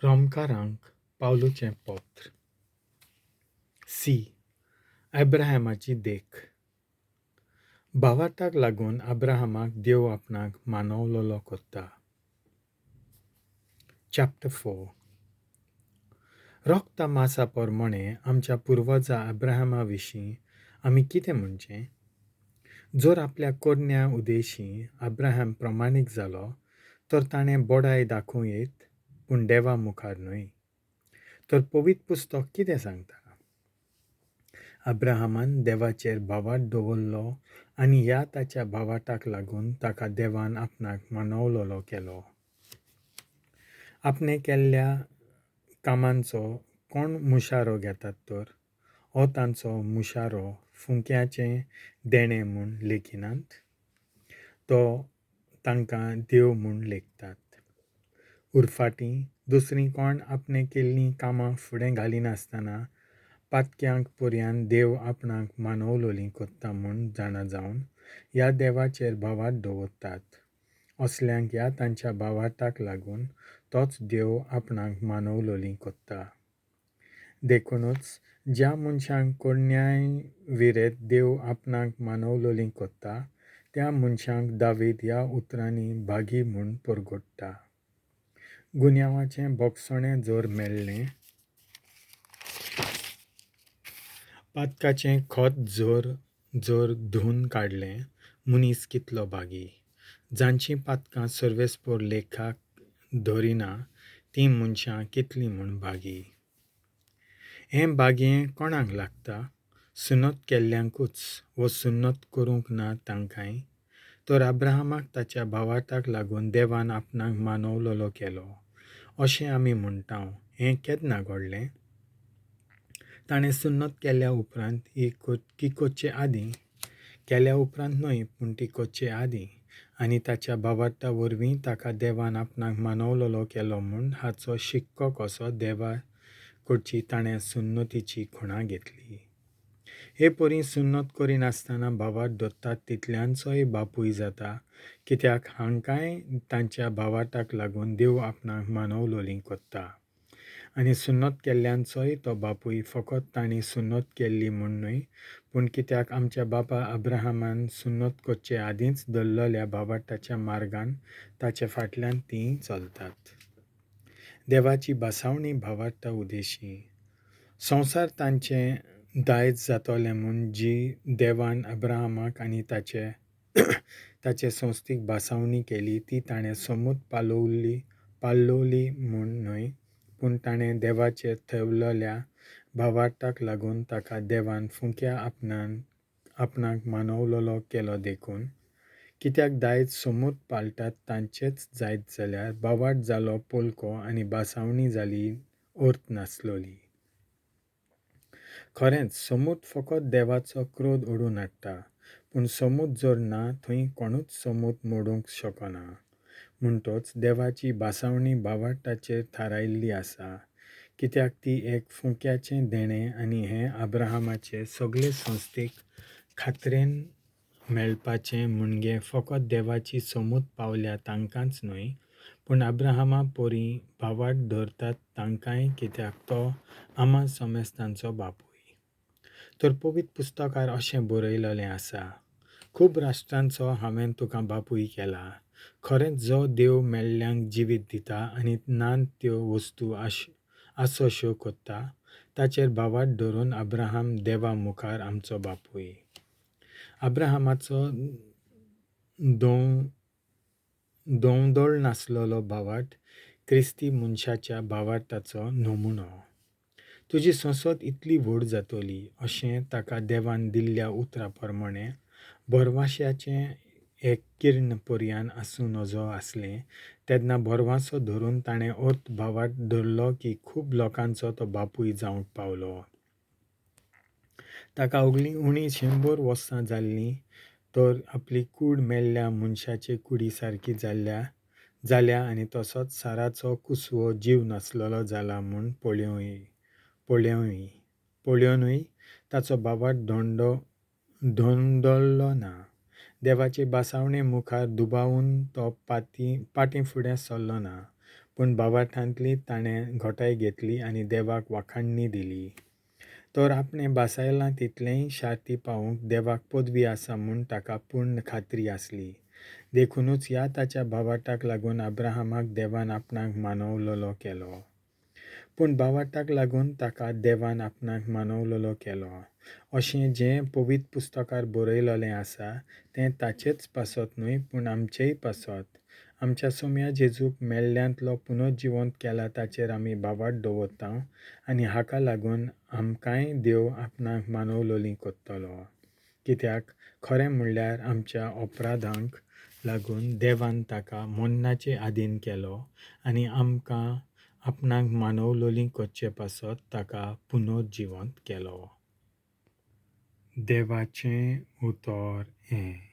रोमकारांक पावलुचें पत्र. सी. अब्राहमाची देख. भावार्थाक लागून अब्राहमाक देव आपणाक मानवलोलो कोत्ता. चॅप्टर 4. रोखता मासा पोरमोणे आमच्या पुर्वजा अब्राहमा विशीं आमी कितें म्हणचें? जर आपल्या कोरन्या उदेशी अब्राहम प्रमाणीक जालो तर ताणें बोडाय दाखोवं येत, पूण देवा मुखार न्हय. तर पवित्र पुस्तक कितें सांगता? अब्राहमान देवाचेर भावार्थ दवरलो आनी ह्या ताच्या भावार्थाक लागून ताका देवान आपणाक मानवलोलो केलो. आपणे केल्ल्या कामांचो कोण मुशारो घेतात तर हो तांचो मुशारो फुंक्याचें देणें म्हूण लेखिनात. तो तांकां देव म्हूण लेखतात. उरफाटीं दुसरीं कोण आपणे केल्लीं कामां फुडें घालिनासतना पातक्यांक पर्यान देव आपणाक मानवलोलीं कोत्ता म्हूण जाणा जावन ह्या देवाचेर भावार्थ दवरतात. असल्यांक ह्या तांच्या भावार्थाक लागून तोच देव आपणाक मानवलोलीं कोत्ता. देखूनच ज्या मनशांक कोण्याय विरेत देव आपणाक मानवलोलीं कोत्ता त्या मनशांक दावीद ह्या उतरांनी भागी म्हूण परगोडटा. गुन्यांवाचें बोगसणें जर मेळ्ळें, पातकाचें खत जर धुवन काडलें, मनीस कितलो भागी. जांचीं पातकां सर्वेस्पोर लेखाक धरिना तीं मनशां कितलीं म्हूण भागी. हें भागयें कोणाक लागता? सुन्नत केल्ल्यांकूच वो सुन्नत करूंक ना तांकांय. तर अब्राहमाक ताच्या भावार्थाक लागून देवान आपणाक मानवलोलो केलो अशें आमी म्हणटाव. हें केन्ना घडलें? ताणें सुन्नत केल्या उपरांत की कोच्चे आदीं? केल्या उपरांत न्हय, पूण ती कोच्चे आदीं. आनी ताच्या भावार्था वरवीं ताका देवान आपणाक मानवलोलो केलो म्हूण हाचो शिक्को कसो देवा कडची ताणें सुन्नतीची खुणां घेतली. हे परी सुन्नत करिनासतना भावार्थ धरतात तितल्यांचोय बापूय जाता, कित्याक हांकांय तांच्या भावार्थाक लागून देव आपणाक मानवलोलीं कोत्ता. आनी सुन्नत केल्ल्यांचोय तो बापूय फकत तांणी सुन्नत केल्ली म्हूण न्हय, पूण कित्याक आमच्या बापा अब्राहमान सुन्नत कोच्चे आदींच धरलोल्या भावार्थाच्या मार्गान ताचे फाटल्यान तीं चलतात. देवाची बासावणी भावार्था उदेशी. संवसार तांचें दायज जातोलें म्हूण जी देवान अब्राहमाक आनी ताचे संस्थीक बासावणी केली ती ताणें समूत पाळलोली म्हूण न्हय, पूण ताणें देवाचेर थेवलोल्या भावार्थाक लागून ताका देवान फुंक्या आपणाक मानवलोलो केलो देखून. कित्याक दायज समूत पाळटात तांचेच जायत जाल्यार भावार्थ जालो पोलको आनी बासावणी जाली अर्थ नासलोली. खरेंच समूत फकत देवाचो क्रोध ओडून हाडटा, पूण समूत जर ना थंय कोणूच समूत मोडूंक शकना. म्हणटच देवाची बासावणी भावार्थाचेर थारायिल्ली आसा, कित्याक ती एक फुंक्याचें देणें आनी हें अब्राहमाचे सगळे संस्थीक खात्रेन मेळपाचें म्हणगे फकत देवाची समूत पावल्या तांकांच न्हय, पूण अब्राहमा परी भावार्थ धरतात तांकांय, कित्याक तो आमा समेस्तांचो बापूय. तर पवित्र पुस्तकार अशें बरयलोलें आसा, खूब राष्ट्रांचो हांवें तुका बापूय केला. खरेंच जो देव मेल्ल्यांक जिवीत दिता आनी नात त्यो वस्तू आसोश्यो कोत्ता, ताचेर भावार्थ धरून अब्राहम देवा मुखार आमचो बापूय. अब्राहमाचो दोवदळ नासलोलो भावार्थ क्रिस्ती मनशाच्या भावार्थाचो नमुनो. तुजी संसद इतली व्हड जातली अशें ताका देवान दिल्ल्या उतरा प्रमाणें भरवशाचें एक किर्ण पर्यान आसूं नजो आसलें तेन्ना भरवंसो धरून ताणें अर्थ भावार्थ धरलो की खूब लोकांचो तो बापूय जावंक पावलो. ताका उणी 100 वर्सां जाल्लीं तर आपली कूड मेल्ल्या मनशाचे कुडी सारकी जाल्या आनी तसोच साराचो कुसवो जीव नासलोलो जाला म्हूण पळोवनूय ताचो भावार्थ धोंडलो ना. देवाचे बासावणे मुखार दुबावून तो फाटीं फुडें सरलो ना, पूण बावार्थांतली ताणें घोटाय घेतली आनी देवाक वाखाणणी दिली. तर आपणें बासायलां तितलेंय शार्ती पावूंक देवाक पदवी आसा म्हूण ताका पूर्ण खात्री आसली. देखूनच ह्या ताच्या भावार्थाक लागून अब्राहमाक देवान आपणाक मानवलोलो केलो. पूण भावार्थाक लागून ताका देवान आपणाक मानवलोलो केलो अशें जें पवित्र पुस्तकार बरयलोलें आसा तें ताचेच पासत न्हय पूण आमचेय पासत. आमच्या सोम्या जेजूक मेल्ल्यांतलो पुनर्जिवंत केला ताचेर आमी भावार्थ दवरता आनी हाका लागून आमकांय देव आपणाक मानवलोलीं कोत्तलो. कित्याक खरें म्हणल्यार आमच्या अपराधांक लागून देवान ताका मरणाचे आधीन केलो आनी आमकां आपणाक मानवलोलीं करचे पासत ताका पुनर्जिवंत केलो. देवाचें उतर हें.